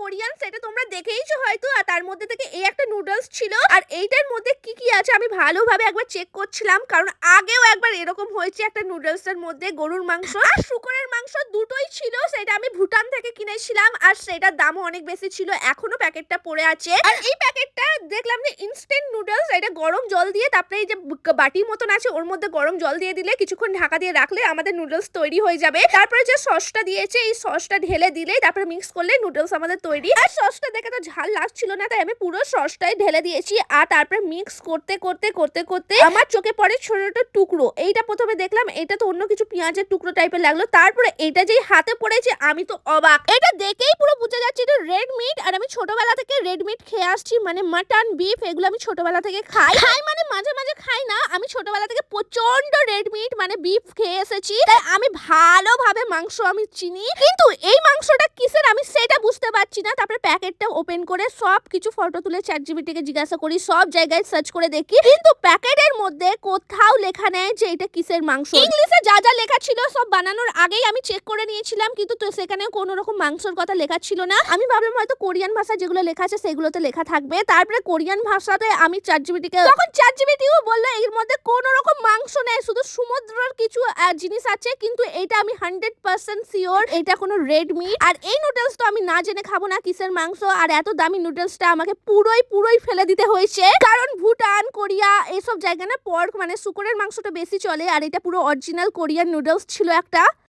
Korean, সেটা তোমরা দেখেইছো হয়তো। আর তার মধ্যে থেকে এই একটা নুডলস ছিল, আর এইটার মধ্যে কি কি আছে আমি ভালোভাবে একবার চেক করছিলাম, কারণ আগেও একবার এরকম হয়েছে একটা নুডলসের মধ্যে গরুর মাংস আর শুকরের মাংস দুটোই ছিল। সেটা আমি ভুটান থেকে কিনেছিলাম আর সেটার দামও অনেক বেশি ছিল, এখনো প্যাকেটটা পড়ে আছে। আর এই প্যাকেটটা দেখলাম যে ইনস্ট্যান্ট নুডলস, এটা গরম জল দিয়ে, তারপরে এই যে বাটির মতন আছে ওর মধ্যে গরম জল দিয়ে দিলে কিছুক্ষণ ঢাকা দিয়ে রাখলে আমাদের নুডলস তৈরি হয়ে যাবে। তারপরে যে সসটা দিয়েছে এই সসটা ঢেলে দিলে তারপরে মিক্স করলে নুডলস আমাদের তৈরি। আর সসটা দেখে তো ঝাল লাগছিল না, তাই আমি পুরো সসটাই ঢেলে দিয়েছি। আর তারপরে মিক্স করতে করতে করতে করতে আমার চোখে পড়ে ছোট ছোট টুকরো। এইটা প্রথমে দেখলাম এটা তো অন্য কিছু পেঁয়াজের টুকরো টাইপের লাগলো, তারপরে এটা যেই হাতে পড়েছে আমি তো অবাক। এটা দেখেই পুরো বোঝা যাচ্ছে এটা রেড মিট। আর আমি ছোটবেলা থেকে রেড মিট খেয়ে আসছি, মানে মাটন, বিফ এগুলো আমি ছোটবেলা থেকে খাই মানে মাঝে মাঝে খাই না, আমি ছোটবেলা থেকে প্রচন্ড রেড মিট মানে বিফ খেয়ে এসেছি, তাই আমি ভালোভাবে মাংস আমি চিনি। কিন্তু এই মাংসটা কিসের আমি সেটা বুঝতে পারছি না। তারপরে প্যাকেটটা ওপেন করে সব কিছু ফটো তুলে চ্যাটজিপিটিকে জিজ্ঞাসা করি, সব জায়গায় সার্চ করে দেখি, কিন্তু প্যাকেটের মধ্যে কোথাও লেখা নেই যে এটা কিসের মাংস। ইংলিশে যা যা লেখা ছিল সব বানানোর আগেই আমি চেক করে নিয়েছিলাম, কিন্তু তো সেখানে কোনো রকম মাংসর কথা লেখা ছিল না। আমি ভাবলাম হয়তো কোরিয়ান ভাষা যেগুলো লেখা আছে সেগুলোতে লেখা থাকবে। তারপরে কোরিয়ান ভাষাতে আমি চ্যাটজিপিটিকে তখন চ্যাটজিপিটিও বললো এর মধ্যে কোনো রকম মাংস নেই, শুধু সমুদ্রের কিছু জিনিস আছে, কিন্তু এটা আমি 100% শিওর এটা কোনো রেড মিট। আর এই নুডলস তো আমি না জেনে খাবো না কিসের মাংস। আর এত দামি নুডলসটা আমাকে পুরোই ফেলে দিতে হয়েছে, কারণ ভুটান, কোরিয়া এইসব জায়গায় না পর্ক মানে শুকরের মাংসটা বেশি চলে, আর এটা পুরো অরিজিনাল কোরিয়ান নুডলস ছিল একটা।